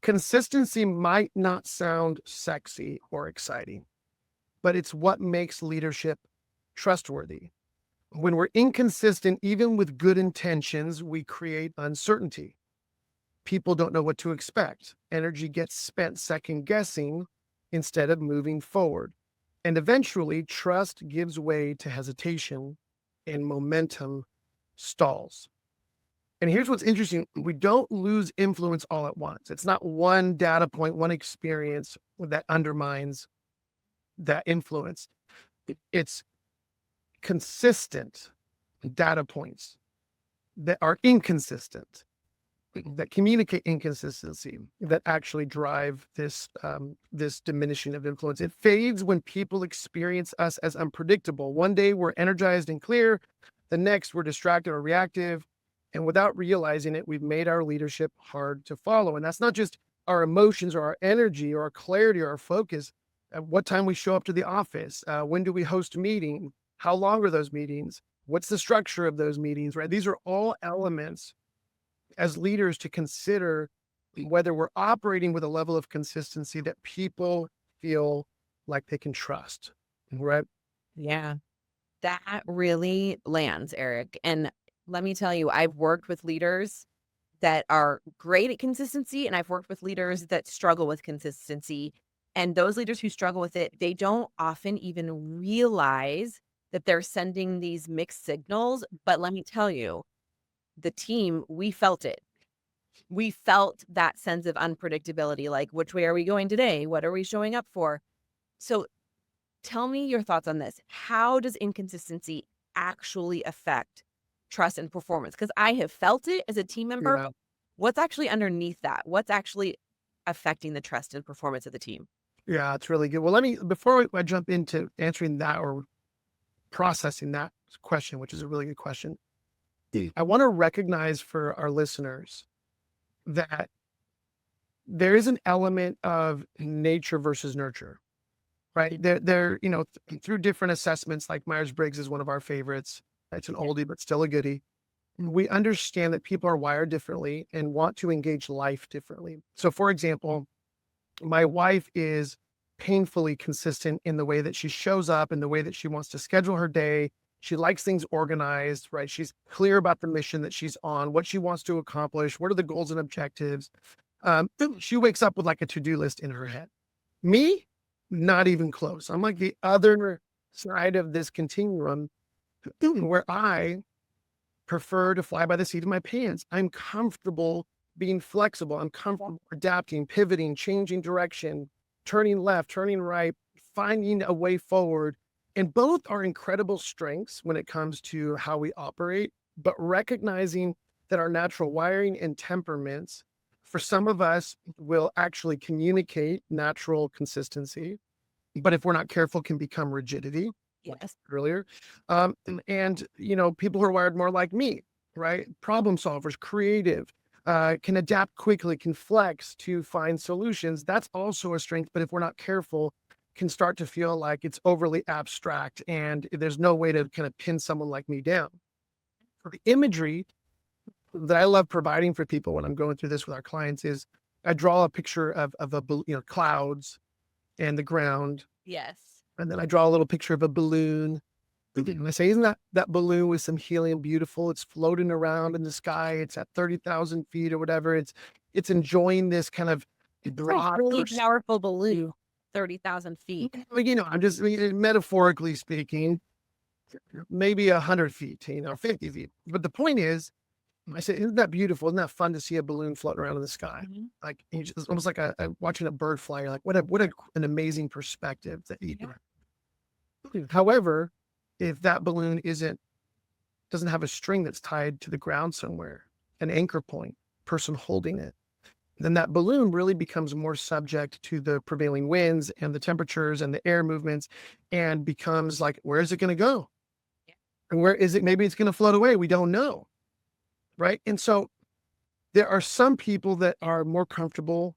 Consistency might not sound sexy or exciting, but it's what makes leadership trustworthy. When we're inconsistent, even with good intentions, we create uncertainty. People don't know what to expect. Energy gets spent second guessing instead of moving forward. And eventually, trust gives way to hesitation and momentum stalls. And here's what's interesting. We don't lose influence all at once. It's not one data point, one experience that undermines that influence. It's consistent data points that are inconsistent, that communicate inconsistency, that actually drive this diminishing of influence. It fades when people experience us as unpredictable. One day we're energized and clear, the next we're distracted or reactive, and without realizing it, we've made our leadership hard to follow. And that's not just our emotions or our energy or our clarity or our focus. At what time we show up to the office, when do we host a meeting, how long are those meetings, what's the structure of those meetings, right? These are all elements as leaders to consider whether we're operating with a level of consistency that people feel like they can trust, right? Yeah, that really lands, Eric. And let me tell you, I've worked with leaders that are great at consistency, and I've worked with leaders that struggle with consistency. And those leaders who struggle with it, they don't often even realize that they're sending these mixed signals. But let me tell you, the team, we felt it. We felt that sense of unpredictability, like, which way are we going today? What are we showing up for? So tell me your thoughts on this. How does inconsistency actually affect trust and performance? Because I have felt it as a team member. Yeah. What's actually underneath that? What's actually affecting the trust and performance of the team? Yeah, it's really good. Well, before I jump into answering that or processing that question, which is a really good question, I want to recognize for our listeners that there is an element of nature versus nurture, right? They're through different assessments, like Myers-Briggs is one of our favorites. It's an oldie, but still a goodie. We understand that people are wired differently and want to engage life differently. So, for example, my wife is painfully consistent in the way that she shows up, in the way that she wants to schedule her day. She likes things organized, right? She's clear about the mission that she's on, what she wants to accomplish, what are the goals and objectives. She wakes up with like a to-do list in her head. Me, not even close. I'm like the other side of this continuum where I prefer to fly by the seat of my pants. I'm comfortable being flexible. I'm comfortable adapting, pivoting, changing direction, turning left, turning right, finding a way forward. And both are incredible strengths when it comes to how we operate, but recognizing that our natural wiring and temperaments, for some of us, will actually communicate natural consistency, but if we're not careful, can become rigidity. Yes. Earlier. And people who are wired more like me, right? Problem solvers, creative, can adapt quickly, can flex to find solutions. That's also a strength, but if we're not careful, can start to feel like it's overly abstract and there's no way to kind of pin someone like me down. For the imagery that I love providing for people when I'm going through this with our clients is I draw a picture of clouds and the ground. Yes. And then I draw a little picture of a balloon. And I say, isn't that balloon with some helium beautiful? It's floating around in the sky. It's at 30,000 feet or whatever. It's enjoying this kind of broad, really powerful balloon, 30,000 feet. I'm just metaphorically speaking, maybe 100 feet, 50 feet. But the point is, I said, isn't that beautiful? Isn't that fun to see a balloon floating around in the sky? Mhm. Like it's almost like watching a bird fly. You're like, an amazing perspective that you. However, if that balloon doesn't have a string that's tied to the ground somewhere, an anchor point, person holding it, then that balloon really becomes more subject to the prevailing winds and the temperatures and the air movements and becomes like, where is it going to go? And where is it? Maybe it's going to float away. We don't know. Right. And so there are some people that are more comfortable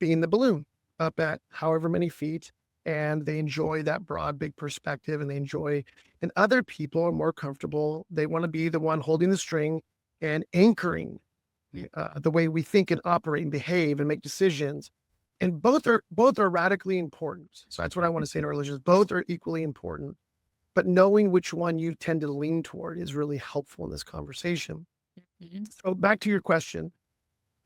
being the balloon up at however many feet, and they enjoy that broad, big perspective, and other people are more comfortable. They want to be the one holding the string and anchoring the way we think and operate and behave and make decisions. And both are radically important. So that's what I want to say to our listeners. Both are equally important, but knowing which one you tend to lean toward is really helpful in this conversation. So back to your question,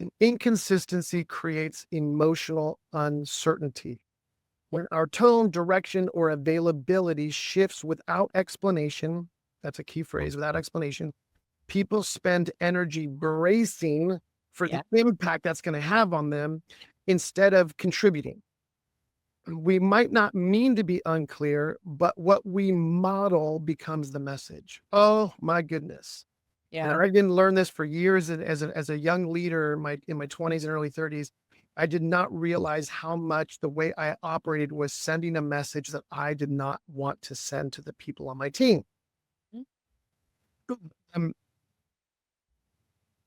an inconsistency creates emotional uncertainty. When our tone, direction, or availability shifts without explanation, that's a key phrase, without explanation, people spend energy bracing for the impact that's going to have on them instead of contributing. We might not mean to be unclear, but what we model becomes the message. Oh my goodness. And I didn't learn this for years as a young leader in my 20s and early 30s. I did not realize how much the way I operated was sending a message that I did not want to send to the people on my team.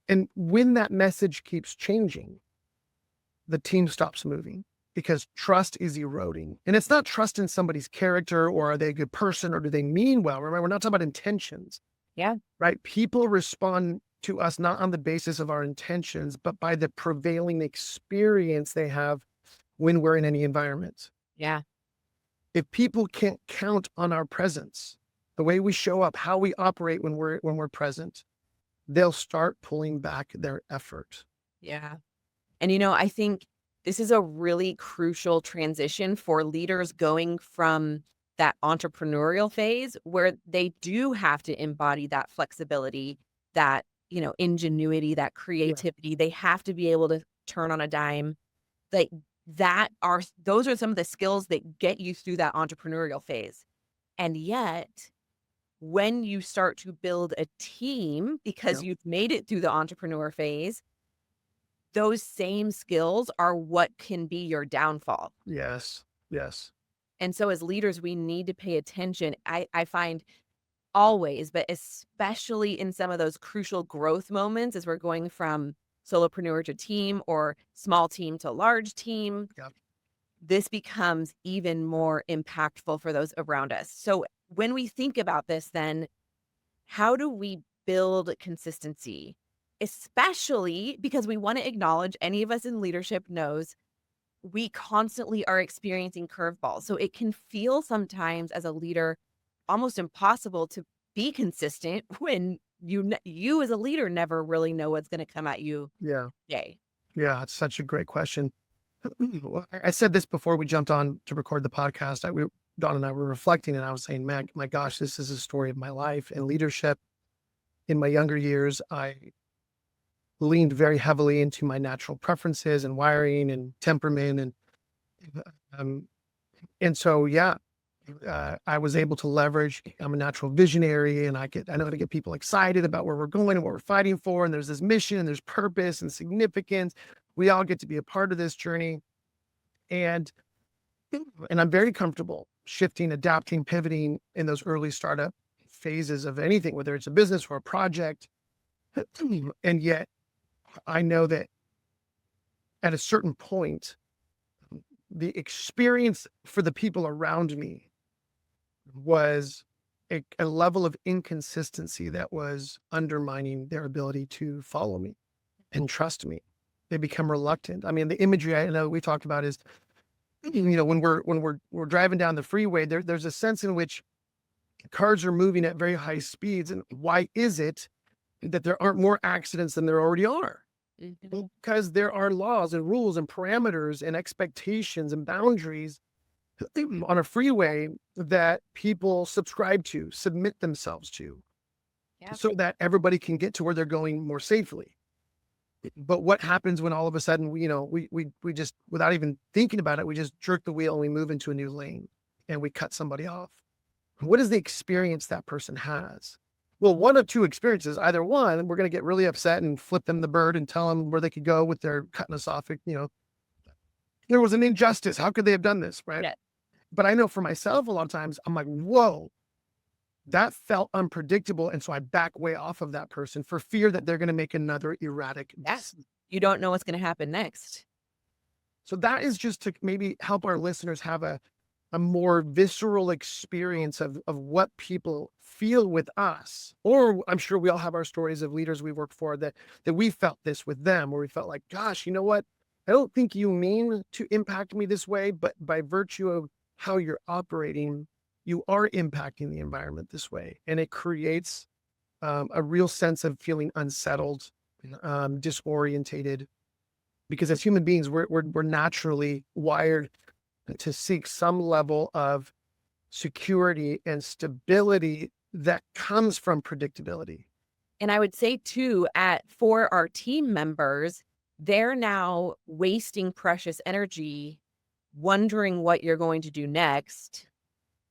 And when that message keeps changing, the team stops moving because trust is eroding. And it's not trust in somebody's character or are they a good person or do they mean well? Remember, we're not talking about intentions. Yeah. Right? People respond to us not on the basis of our intentions, but by the prevailing experience they have when we're in any environment. Yeah. If people can't count on our presence, the way we show up, how we operate when we're present, they'll start pulling back their effort. Yeah. And I think this is a really crucial transition for leaders going from that entrepreneurial phase where they do have to embody that flexibility, that, ingenuity, that creativity. They have to be able to turn on a dime. Like those are some of the skills that get you through that entrepreneurial phase. And yet, when you start to build a team because you've made it through the entrepreneur phase, those same skills are what can be your downfall. Yes. Yes. And so as leaders, we need to pay attention. I find always, but especially in some of those crucial growth moments as we're going from solopreneur to team or small team to large team, this becomes even more impactful for those around us. So when we think about this, then how do we build consistency? Especially because we want to acknowledge, any of us in leadership knows we constantly are experiencing curveballs. So it can feel sometimes as a leader almost impossible to be consistent when you as a leader never really know what's going to come at you. Yeah. Day. Yeah. It's such a great question. I said this before we jumped on to record the podcast. Dawn and I were reflecting and I was saying, man, my gosh, this is a story of my life and leadership. In my younger years, I leaned very heavily into my natural preferences and wiring and temperament. And so, I was able to leverage, I'm a natural visionary and I know how to get people excited about where we're going and what we're fighting for. And there's this mission and there's purpose and significance. We all get to be a part of this journey. And I'm very comfortable shifting, adapting, pivoting in those early startup phases of anything, whether it's a business or a project. And yet I know that at a certain point, the experience for the people around me was a level of inconsistency that was undermining their ability to follow me and trust me. They become reluctant. I mean, the imagery I know we talked about is, when we're driving down the freeway, there's a sense in which cars are moving at very high speeds. And why is it that there aren't more accidents than there already are? Well, because there are laws and rules and parameters and expectations and boundaries on a freeway that people subscribe to, submit themselves to, so that everybody can get to where they're going more safely. But what happens when all of a sudden we just, without even thinking about it, we just jerk the wheel and we move into a new lane and we cut somebody off? What is the experience that person has? Well, one of two experiences. Either one, we're going to get really upset and flip them the bird and tell them where they could go with their cutting us off. There was an injustice. How could they have done this? Right. Yeah. But I know for myself, a lot of times I'm like, whoa, that felt unpredictable. And so I back way off of that person for fear that they're going to make another erratic. Yes. You don't know what's going to happen next. So that is just to maybe help our listeners have a a more visceral experience of what people feel with us. Or I'm sure we all have our stories of leaders we work for that we felt this with them, where we felt like, gosh, you know what? I don't think you mean to impact me this way, but by virtue of how you're operating, you are impacting the environment this way. And it creates a real sense of feeling unsettled, disorientated, because as human beings, we're naturally wired to seek some level of security and stability that comes from predictability. And I would say too, for our team members, they're now wasting precious energy wondering what you're going to do next,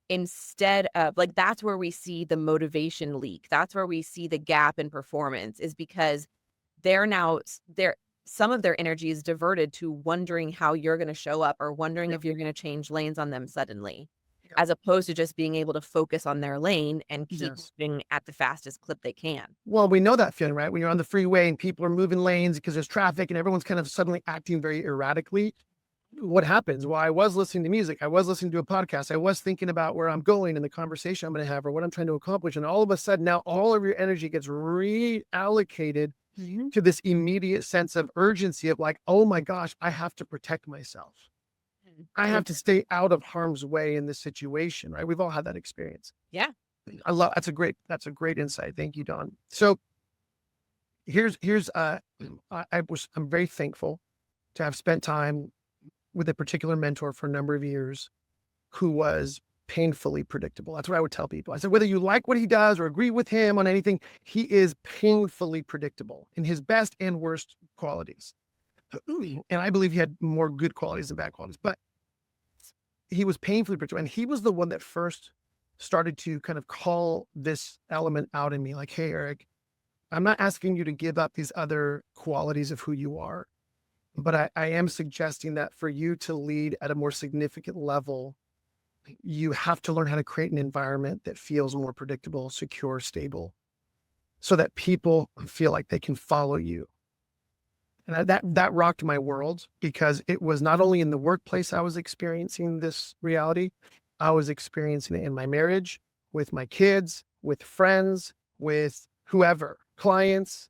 instead of, like, that's where we see the motivation leak. That's where we see the gap in performance, is because some of their energy is diverted to wondering how you're going to show up, or wondering if you're going to change lanes on them suddenly, as opposed to just being able to focus on their lane and keep moving at the fastest clip they can. Well, we know that feeling, right? When you're on the freeway and people are moving lanes because there's traffic and everyone's kind of suddenly acting very erratically. What happens? Well, I was listening to music. I was listening to a podcast. I was thinking about where I'm going and the conversation I'm going to have or what I'm trying to accomplish. And all of a sudden now all of your energy gets reallocated to this immediate sense of urgency of like, oh my gosh, I have to protect myself. I have to stay out of harm's way in this situation, right? We've all had that experience. Yeah. That's a great insight. Thank you, Dawn. So I'm very thankful to have spent time with a particular mentor for a number of years who was painfully predictable. That's what I would tell people. I said, whether you like what he does or agree with him on anything, he is painfully predictable in his best and worst qualities. And I believe he had more good qualities than bad qualities, but he was painfully predictable. And he was the one that first started to kind of call this element out in me, like, hey, Eric, I'm not asking you to give up these other qualities of who you are, but I am suggesting that for you to lead at a more significant level, you have to learn how to create an environment that feels more predictable, secure, stable, so that people feel like they can follow you. And that rocked my world, because it was not only in the workplace I was experiencing this reality, I was experiencing it in my marriage, with my kids, with friends, with whoever, clients,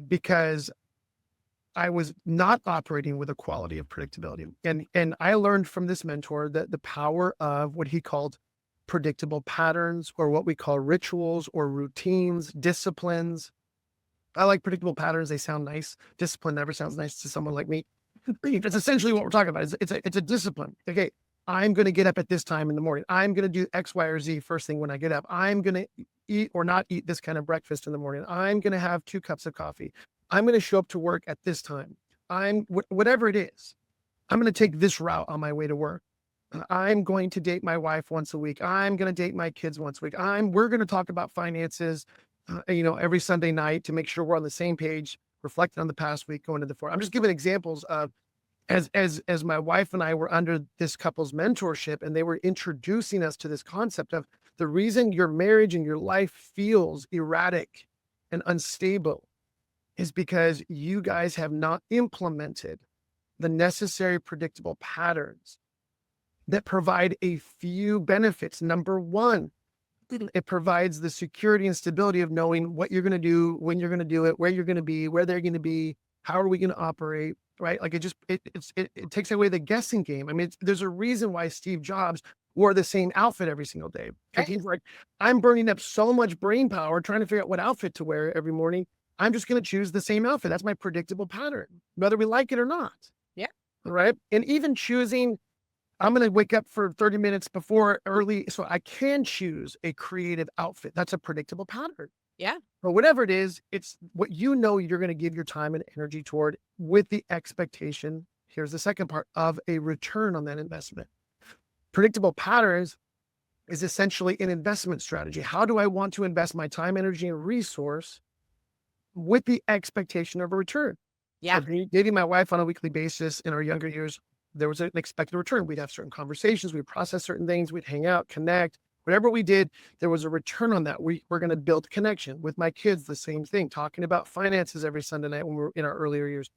because I was not operating with a quality of predictability. And I learned from this mentor that the power of what he called predictable patterns, or what we call rituals or routines, disciplines. I like predictable patterns. They sound nice. Discipline never sounds nice to someone like me. It's essentially what we're talking about. It's a discipline. Okay, I'm going to get up at this time in the morning. I'm going to do X, Y, or Z first thing when I get up. I'm going to eat or not eat this kind of breakfast in the morning. I'm going to have 2 cups of coffee. I'm going to show up to work at this time. Whatever it is, I'm going to take this route on my way to work. I'm going to date my wife once a week. I'm going to date my kids once a week. We're going to talk about finances, every Sunday night, to make sure we're on the same page, reflecting on the past week, going to the forward. I'm just giving examples of, as my wife and I were under this couple's mentorship, and they were introducing us to this concept of the reason your marriage and your life feels erratic and unstable is because you guys have not implemented the necessary predictable patterns that provide a few benefits. Number one, it provides the security and stability of knowing what you're going to do, when you're going to do it, where you're going to be, where they're going to be, how are we going to operate, right? Like it takes away the guessing game. I mean, there's a reason why Steve Jobs wore the same outfit every single day. Right. He's like, I'm burning up so much brain power trying to figure out what outfit to wear every morning. I'm just going to choose the same outfit. That's my predictable pattern, whether we like it or not. Yeah. Right. And even choosing, I'm going to wake up for 30 minutes before early, so I can choose a creative outfit. That's a predictable pattern. Yeah. But whatever it is, it's what you're going to give your time and energy toward, with the expectation, here's the second part, of a return on that investment. Predictable patterns is essentially an investment strategy. How do I want to invest my time, energy, and resource with the expectation of a return? Yeah. So dating my wife on a weekly basis in our younger years, there was an expected return. We'd have certain conversations, we'd process certain things, we'd hang out, connect. Whatever we did, there was a return on that. We're going to build connection. With my kids, the same thing, talking about finances every Sunday night when we were in our earlier years.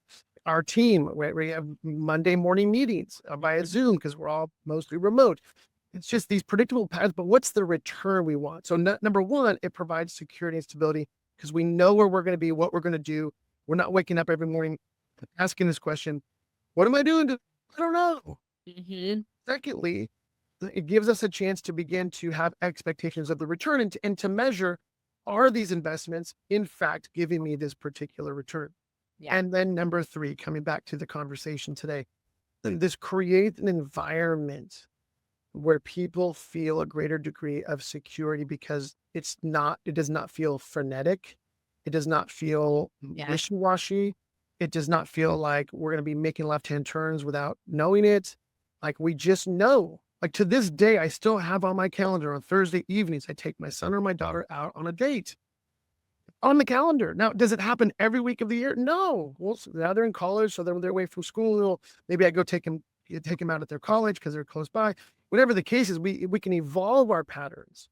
our team, we have Monday morning meetings via Zoom because we're all mostly remote. It's just these predictable patterns, but what's the return we want? So number one, it provides security and stability because we know where we're going to be, what we're going to do. We're not waking up every morning asking this question, what am I doing? I don't know. Mm-hmm. Secondly, it gives us a chance to begin to have expectations of the return and to measure, are these investments in fact giving me this particular return? Yeah. And then number three, coming back to the conversation today, this creates an environment where people feel a greater degree of security because it does not feel frenetic. It does not feel wishy-washy. It does not feel like we're going to be making left-hand turns without knowing it. Like we just know. Like to this day, I still have on my calendar on Thursday evenings, I take my son or my daughter out on a date on the calendar. Now, does it happen every week of the year? No. Well, now they're in college, so they're away from school. Maybe I go take them out at their college because they're close by. Whatever the case is, we can evolve our patterns.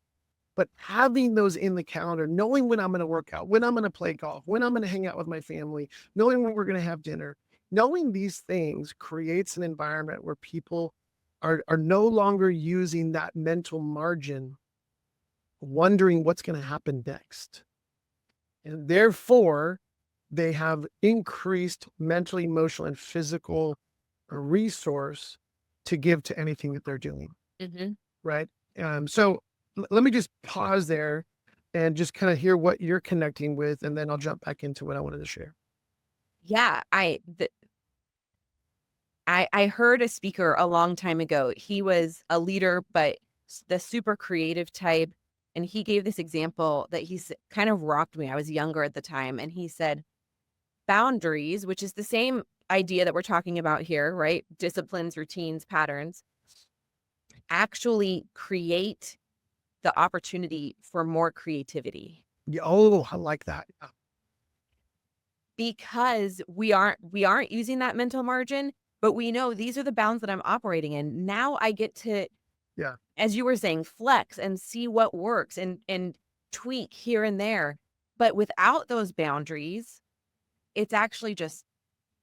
But having those in the calendar, knowing when I'm going to work out, when I'm going to play golf, when I'm going to hang out with my family, knowing when we're going to have dinner, knowing these things creates an environment where people are no longer using that mental margin, wondering what's going to happen next. And therefore, they have increased mental, emotional, and physical resource to give to anything that they're doing. Mm-hmm. Right. So let me just pause there and just kind of hear what you're connecting with, and then I'll jump back into what I wanted to share. Yeah, I heard a speaker a long time ago. He was a leader, but the super creative type. And he gave this example that kind of rocked me. I was younger at the time. And he said, boundaries, which is the same idea that we're talking about here, right? Disciplines, routines, patterns, actually create the opportunity for more creativity. Yeah, oh, I like that. Because we aren't using that mental margin, but we know these are the bounds that I'm operating in. Now I get to, as you were saying, flex and see what works and tweak here and there. But without those boundaries, it's actually just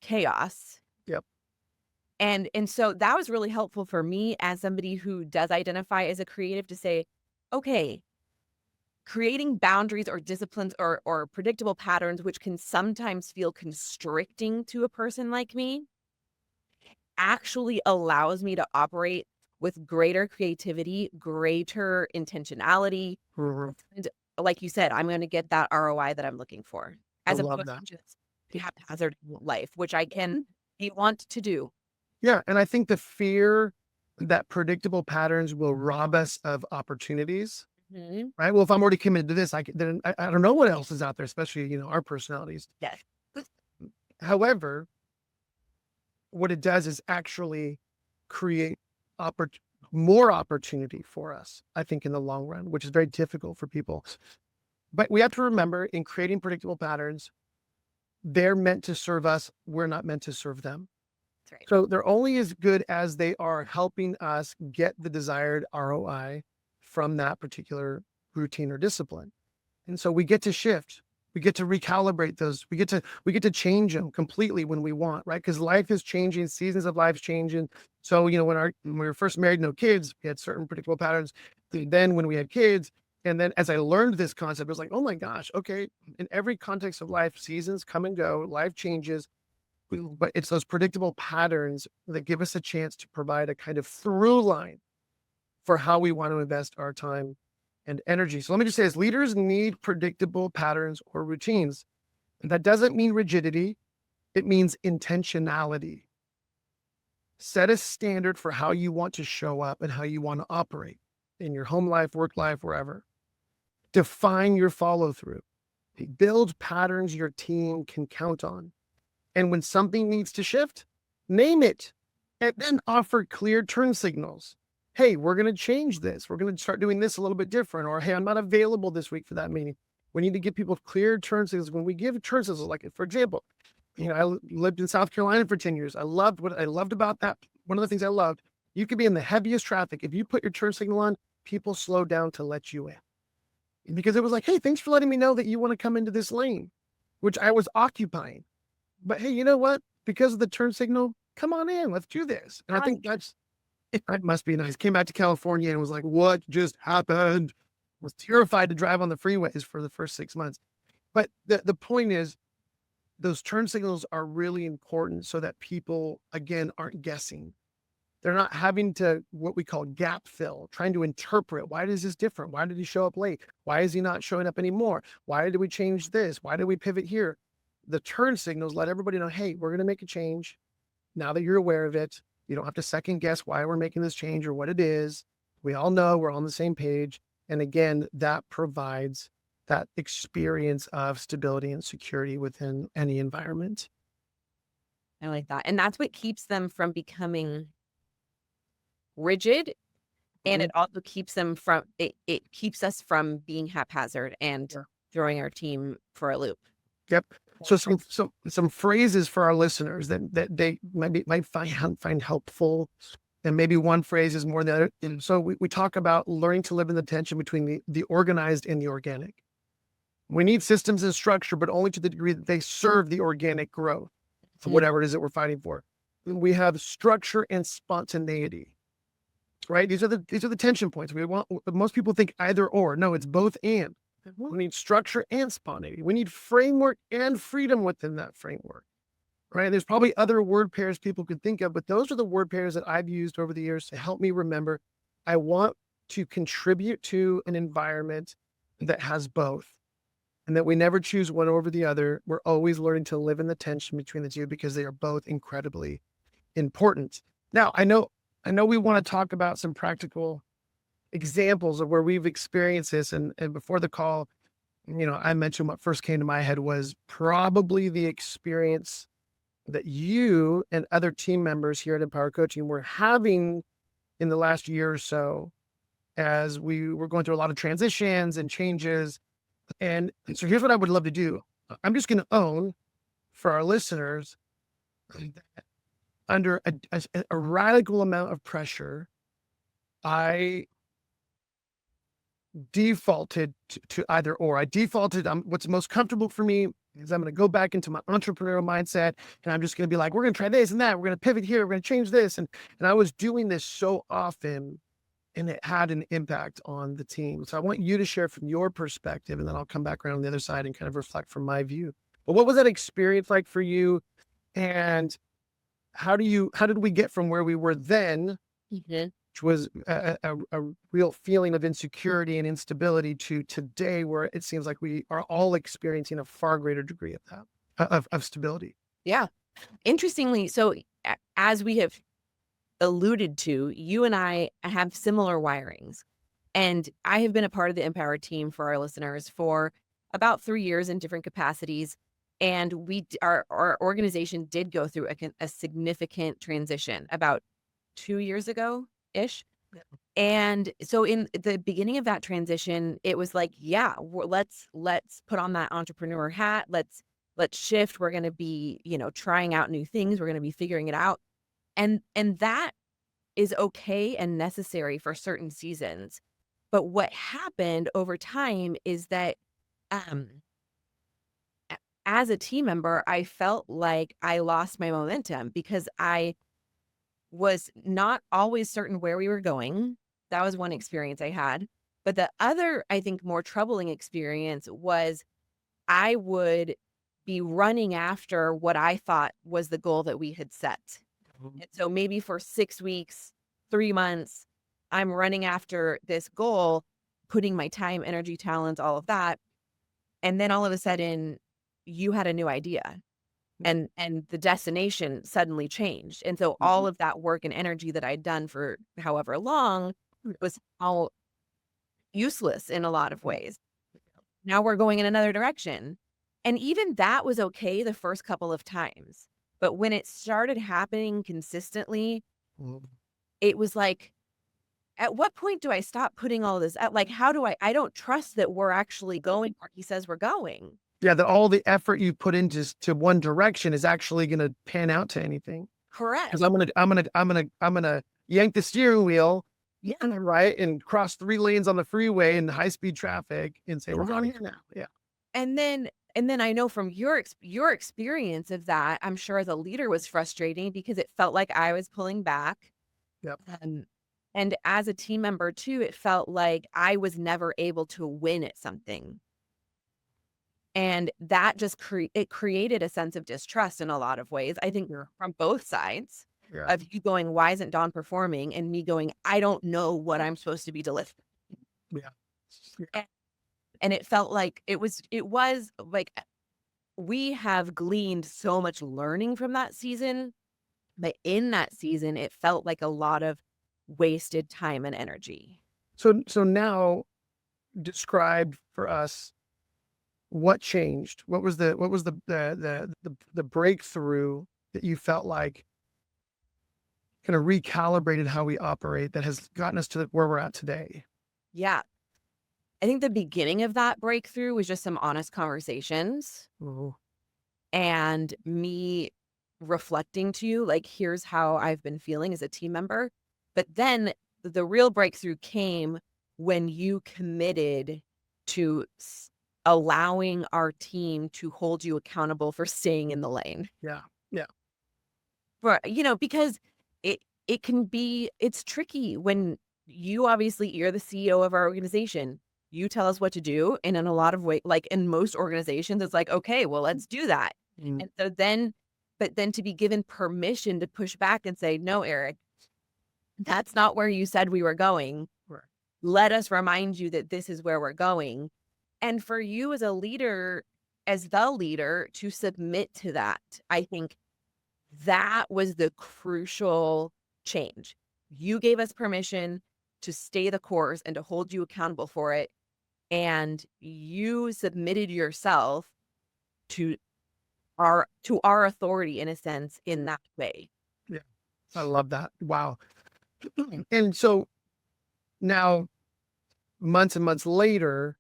chaos. Yep. And so that was really helpful for me as somebody who does identify as a creative to say, okay, creating boundaries or disciplines or predictable patterns, which can sometimes feel constricting to a person like me, actually allows me to operate with greater creativity, greater intentionality. Mm-hmm. And like you said, I'm going to get that ROI that I'm looking for as opposed to just the haphazard life, which I want to do. Yeah. And I think the fear that predictable patterns will rob us of opportunities. Mm-hmm. Right. Well, if I'm already committed to this, I don't know what else is out there, especially, our personalities. Yes. However, what it does is actually create more opportunity for us, I think, in the long run, which is very difficult for people. But we have to remember, in creating predictable patterns, they're meant to serve us. We're not meant to serve them. That's right. So they're only as good as they are helping us get the desired ROI from that particular routine or discipline. And so we get to shift. We get to recalibrate those. We get to change them completely when we want, right? Because life is changing, seasons of life changing. So, when we were first married, no kids, we had certain predictable patterns. Then when we had kids, and then as I learned this concept, it was like, oh my gosh, okay. In every context of life, seasons come and go, life changes, but it's those predictable patterns that give us a chance to provide a kind of through line for how we want to invest our time and energy. So let me just say, as leaders need predictable patterns or routines. And that doesn't mean rigidity. It means intentionality. Set a standard for how you want to show up and how you want to operate in your home life, work life, wherever. Define your follow through. Build patterns your team can count on. And when something needs to shift, name it and then offer clear turn signals. Hey, we're going to change this. We're going to start doing this a little bit different. Or, hey, I'm not available this week for that meeting. We need to give people clear turn signals. When we give turn signals, like, for example, I lived in South Carolina for 10 years. What I loved about that. One of the things I loved, you could be in the heaviest traffic. If you put your turn signal on, people slow down to let you in. Because it was like, hey, thanks for letting me know that you want to come into this lane, which I was occupying. But hey, you know what? because of the turn signal, come on in, let's do this. And I think it must be nice. Came back to California and was like, what just happened? Was terrified to drive on the freeways for the first 6 months. But the point is, those turn signals are really important so that people, again, aren't guessing. They're not having to, what we call gap fill, trying to interpret, why is this different? Why did he show up late? Why is he not showing up anymore? Why did we change this? Why did we pivot here? The turn signals let everybody know, hey, we're going to make a change. Now that you're aware of it, you don't have to second guess why we're making this change or what it is. We all know we're on the same page. And again, that provides that experience of stability and security within any environment. I like that. And that's what keeps them from becoming rigid. And it also keeps them from, it keeps us from being haphazard and throwing our team for a loop. Yep. So some phrases for our listeners that they might find helpful. And maybe one phrase is more than the other. And so we talk about learning to live in the tension between the organized and the organic. We need systems and structure, but only to the degree that they serve the organic growth of whatever it is that we're fighting for. We have structure and spontaneity, right? These are the tension points. Most people think either or. No, it's both and. We need structure and spontaneity. We need framework and freedom within that framework, right? There's probably other word pairs people could think of, but those are the word pairs that I've used over the years to help me remember. I want to contribute to an environment that has both, and that we never choose one over the other. We're always learning to live in the tension between the two because they are both incredibly important. Now, I know we want to talk about some practical examples of where we've experienced this. And before the call, I mentioned what first came to my head was probably the experience that you and other team members here at Empower Coaching were having in the last year or so, as we were going through a lot of transitions and changes. And so here's what I would love to do. I'm just going to own for our listeners that under a radical amount of pressure, I defaulted to either or. I defaulted, what's most comfortable for me is I'm going to go back into my entrepreneurial mindset, and I'm just going to be like, we're going to try this and that. We're going to pivot here. We're going to change this. And I was doing this so often, and it had an impact on the team. So I want you to share from your perspective, and then I'll come back around on the other side and kind of reflect from my view. But what was that experience like for you? And how did we get from where we were then, which was a real feeling of insecurity and instability, to today, where it seems like we are all experiencing a far greater degree of that, of stability? Yeah. Interestingly, so as we have alluded to, you and I have similar wirings. And I have been a part of the Empower team for our listeners for about 3 years in different capacities. And our organization did go through a significant transition about 2 years ago-ish. Yeah. And so in the beginning of that transition, it was like, let's put on that entrepreneur hat. Let's shift. We're going to be, trying out new things. We're going to be figuring it out. And that is okay and necessary for certain seasons. But what happened over time is that as a team member, I felt like I lost my momentum because I was not always certain where we were going. That was one experience I had. But the other, I think, more troubling experience was I would be running after what I thought was the goal that we had set. And so maybe for 6 weeks, 3 months, I'm running after this goal, putting my time, energy, talents, all of that. And then all of a sudden, you had a new idea, and the destination suddenly changed. And so all of that work and energy that I'd done for however long was all useless in a lot of ways. Now we're going in another direction. And even that was okay the first couple of times. But when it started happening consistently, it was like, at what point do I stop putting all this out? Like, how do I don't trust that we're actually going where he says we're going. Yeah, that all the effort you put into one direction is actually going to pan out to anything. Correct. Because I'm gonna yank the steering wheel, right, and cross 3 lanes on the freeway in high speed traffic and say we're going here now. Yeah. And then And then I know from your experience of that, I'm sure as a leader was frustrating because it felt like I was pulling back. Yep. And as a team member too, it felt like I was never able to win at something. And that just it created a sense of distrust in a lot of ways, I think, from both sides Yeah. of you going, why isn't Dawn performing? And me going, I don't know what I'm supposed to be delivering. Yeah. And it felt like it was like we have gleaned so much learning from that season, but in that season, it felt like a lot of wasted time and energy. So now describe for us what changed. What was the breakthrough that you felt like kind of recalibrated how we operate that has gotten us to where we're at today? Yeah. I think the beginning of that breakthrough was just some honest conversations Mhm. and me reflecting to you, like, here's how I've been feeling as a team member. But then the real breakthrough came when you committed to allowing our team to hold you accountable for staying in the lane. Yeah. Yeah. Because it can be, it's tricky when you're the CEO of our organization. You tell us what to do. And in a lot of ways, like in most organizations, it's like, okay, well, let's do that. Mm. And so but then to be given permission to push back and say, no, Eric, that's not where you said we were going. Right. Let us remind you that this is where we're going. And for you as a leader, as the leader, to submit to that, I think that was the crucial change. You gave us permission to stay the course and to hold you accountable for it. And you submitted yourself to our authority, in a sense, in that way. Yeah. I love that. Wow. And so now, months and months later,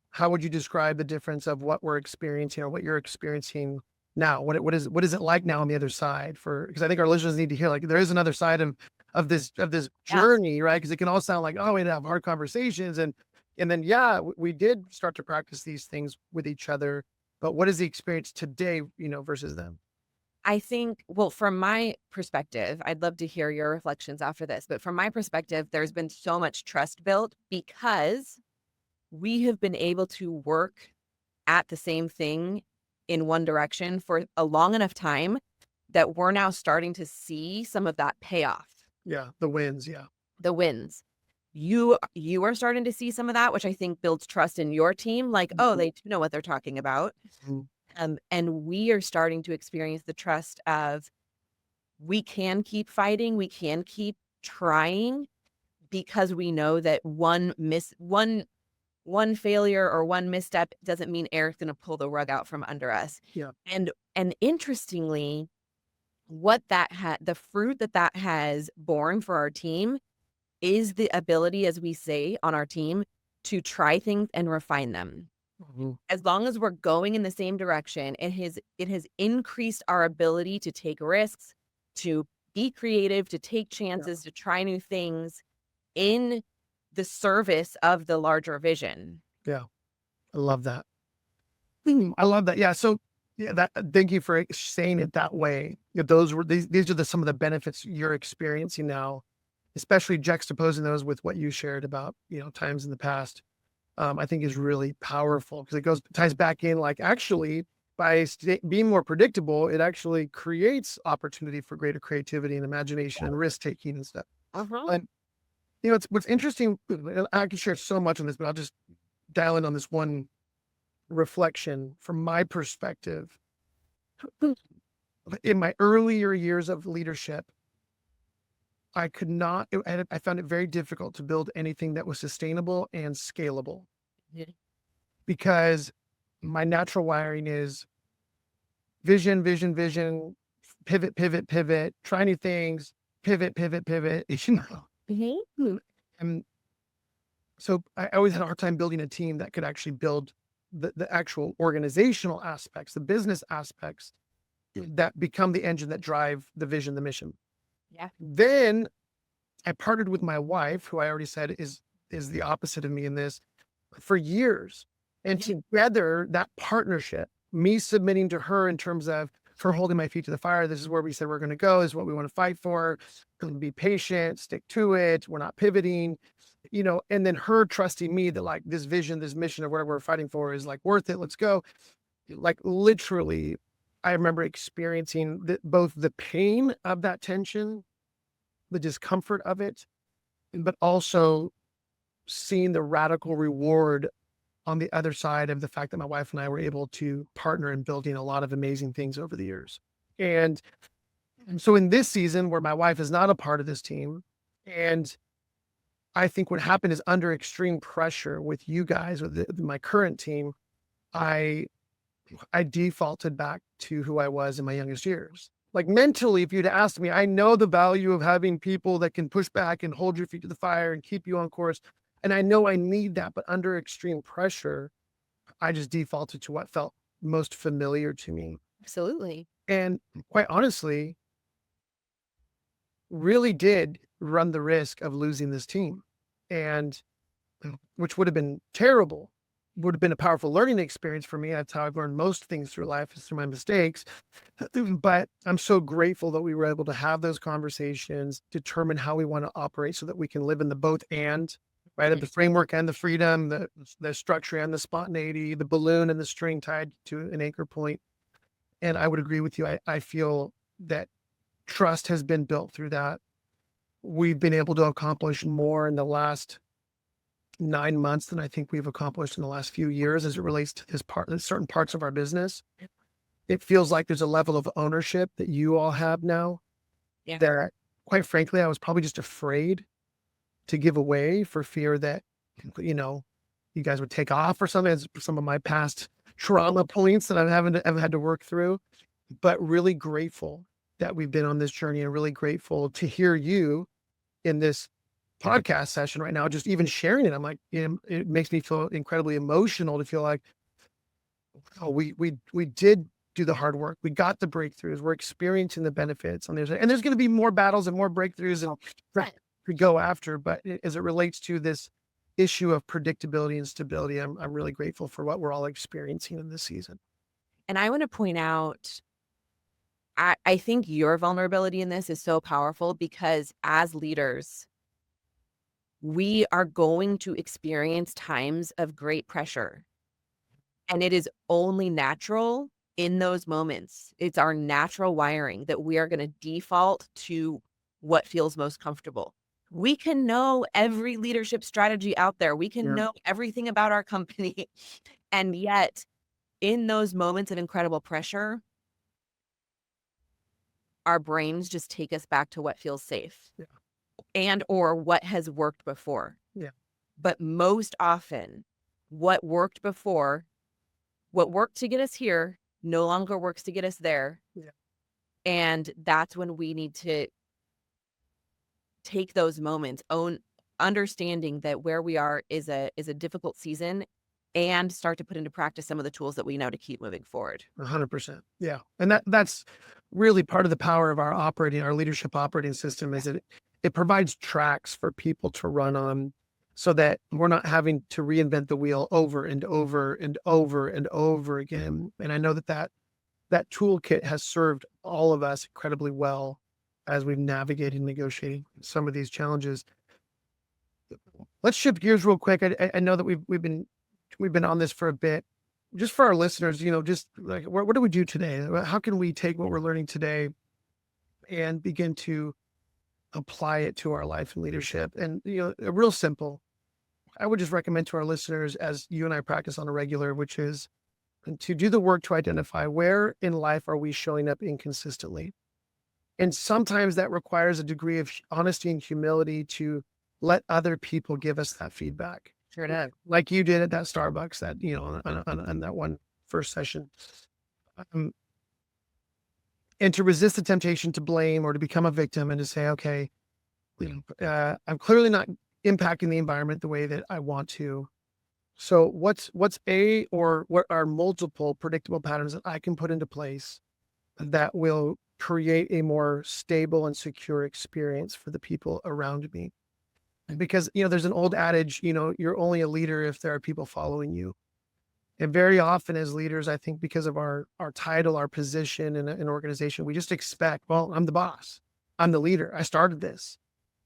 how would you describe the difference of what we're experiencing or what you're experiencing now? What is it like now on the other side? Because I think our listeners need to hear, like, there is another side of this Yeah. journey, right? Because it can all sound like, oh, we'd have hard conversations, and then we did start to practice these things with each other. But what is the experience today, versus then? I think, well, from my perspective, I'd love to hear your reflections after this, but from my perspective, there's been so much trust built because we have been able to work at the same thing in one direction for a long enough time that we're now starting to see some of that payoff. Yeah, the wins. Yeah, the wins. You are starting to see some of that, which I think builds trust in your team. Like, oh, they do know what they're talking about. Mhm. And we are starting to experience the trust of we can keep fighting, we can keep trying because we know that one failure or one misstep doesn't mean Eric's going to pull the rug out from under us. Yeah, And interestingly, what the fruit that has borne for our team is the ability, as we say on our team, to try things and refine them. Mhm. As long as we're going in the same direction, it has increased our ability to take risks, to be creative, to take chances, to try new things in the service of the larger vision. Yeah, I love that. I love that. Yeah. So, thank you for saying it that way. These are some of the benefits you're experiencing now, especially juxtaposing those with what you shared about, times in the past. I think is really powerful because ties back in, like, actually by being more predictable, it actually creates opportunity for greater creativity and imagination and risk taking and stuff. And it's what's interesting. I can share so much on this, but I'll just dial in on this one reflection from my perspective. In my earlier years of leadership, I could not, I found it very difficult to build anything that was sustainable and scalable Yeah. because my natural wiring is vision, vision, vision, pivot, pivot, pivot, try new things, pivot, pivot, pivot, And so I always had a hard time building a team that could actually build the actual organizational aspects, the business aspects that become the engine that drive the vision, the mission. Yeah. Then I partnered with my wife, who I already said is the opposite of me in this, for years. And together, that partnership me submitting to her in terms of her holding my feet to the fire. This is where we said we're going to go. This is what we want to fight for. Be patient, stick to it. We're not pivoting, and then her trusting me that like this vision, this mission of whatever we're fighting for is like worth it. Let's go. Like literally, I remember experiencing both the pain of that tension, the discomfort of it, but also seeing the radical reward on the other side of the fact that my wife and I were able to partner in building a lot of amazing things over the years. And so in this season where my wife is not a part of this team, and I think what happened is under extreme pressure with you guys, with my current team, I defaulted back to who I was in my youngest years. Like mentally, if you'd asked me, I know the value of having people that can push back and hold your feet to the fire and keep you on course. And I know I need that, but under extreme pressure, I just defaulted to what felt most familiar to me. Absolutely. And quite honestly, really did run the risk of losing this team, and which would have been terrible, would have been a powerful learning experience for me. That's how I've learned most things through life, is through my mistakes. But I'm so grateful that we were able to have those conversations, determine how we want to operate so that we can live in the both and, right? Of the framework and the freedom, the structure and the spontaneity, the balloon and the string tied to an anchor point. And I would agree with you. I feel that trust has been built through that. We've been able to accomplish more in the last 9 months than I think we've accomplished in the last few years as it relates to certain parts of our business. It feels like there's a level of ownership that you all have now that, quite frankly, I was probably just afraid to give away for fear that, you guys would take off or something. As some of my past trauma points that I've had to work through, but really grateful that we've been on this journey, and really grateful to hear you in this podcast session right now, just even sharing it. I'm like, it makes me feel incredibly emotional to feel like, oh, we did do the hard work. We got the breakthroughs. We're experiencing the benefits on this, and there's going to be more battles and more breakthroughs and we go after. But as it relates to this issue of predictability and stability, I'm really grateful for what we're all experiencing in this season. And I want to point out, I think your vulnerability in this is so powerful, because as leaders, we are going to experience times of great pressure. And it is only natural in those moments. It's our natural wiring that we are going to default to what feels most comfortable. We can know every leadership strategy out there. We can know everything about our company. And yet, in those moments of incredible pressure, our brains just take us back to what feels safe and or what has worked before. But most often, what worked before, what worked to get us here, no longer works to get us there. And that's when we need to take those moments, understanding that where we are is a difficult season, and start to put into practice some of the tools that we know to keep moving forward. 100%. Yeah. And that's really part of the power of our leadership operating system, is that it provides tracks for people to run on, so that we're not having to reinvent the wheel over and over and over and over again. And I know that toolkit has served all of us incredibly well as we've navigated and negotiated some of these challenges. Let's shift gears real quick. I know that we've been on this for a bit. Just for our listeners, just like, what do we do today? How can we take what we're learning today and begin to apply it to our life and leadership? And, real simple, I would just recommend to our listeners, as you and I practice on a regular, which is to do the work to identify where in life are we showing up inconsistently. And sometimes that requires a degree of honesty and humility to let other people give us that feedback. Sure does. Like you did at that Starbucks, that, on that one first session. And to resist the temptation to blame or to become a victim, and to say, okay, I'm clearly not impacting the environment the way that I want to. So what are multiple predictable patterns that I can put into place that will create a more stable and secure experience for the people around me? Because, there's an old adage, you're only a leader if there are people following you. And very often as leaders, I think because of our title, our position in an organization, we just expect, well, I'm the boss. I'm the leader. I started this.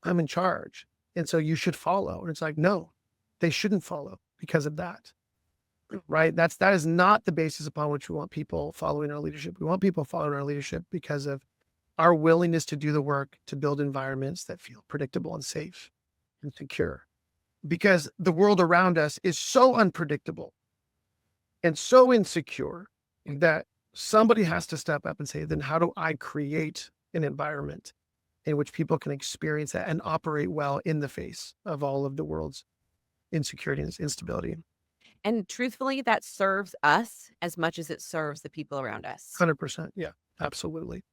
I'm in charge. And so you should follow. And it's like, no, they shouldn't follow because of that. Right? That is not the basis upon which we want people following our leadership. We want people following our leadership because of our willingness to do the work to build environments that feel predictable and safe and secure. Because the world around us is so unpredictable and so insecure that somebody has to step up and say, then how do I create an environment in which people can experience that and operate well in the face of all of the world's insecurity and instability? And truthfully, that serves us as much as it serves the people around us. 100%. Yeah, absolutely.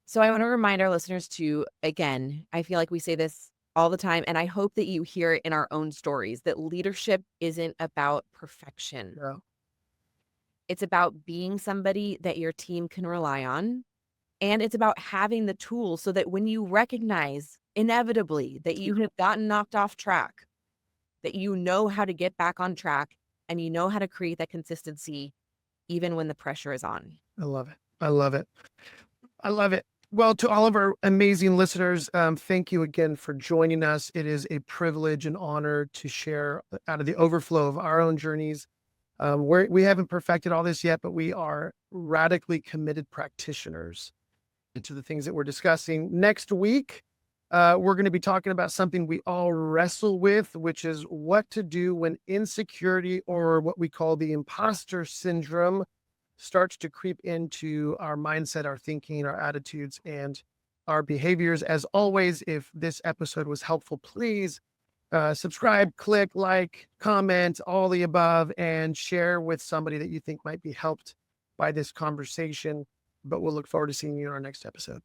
So I want to remind our listeners to, again, I feel like we say this all the time, and I hope that you hear it in our own stories, that leadership isn't about perfection. Yeah. It's about being somebody that your team can rely on. And it's about having the tools so that when you recognize inevitably that you have gotten knocked off track, that you know how to get back on track and you know how to create that consistency even when the pressure is on. I love it. I love it. I love it. Well, to all of our amazing listeners, thank you again for joining us. It is a privilege and honor to share out of the overflow of our own journeys. We haven't perfected all this yet, but we are radically committed practitioners to the things that we're discussing. Next week, we're going to be talking about something we all wrestle with, which is what to do when insecurity, or what we call the imposter syndrome, starts to creep into our mindset, our thinking, our attitudes, and our behaviors. As always, if this episode was helpful, please subscribe, click, like, comment, all the above, and share with somebody that you think might be helped by this conversation. But we'll look forward to seeing you in our next episode.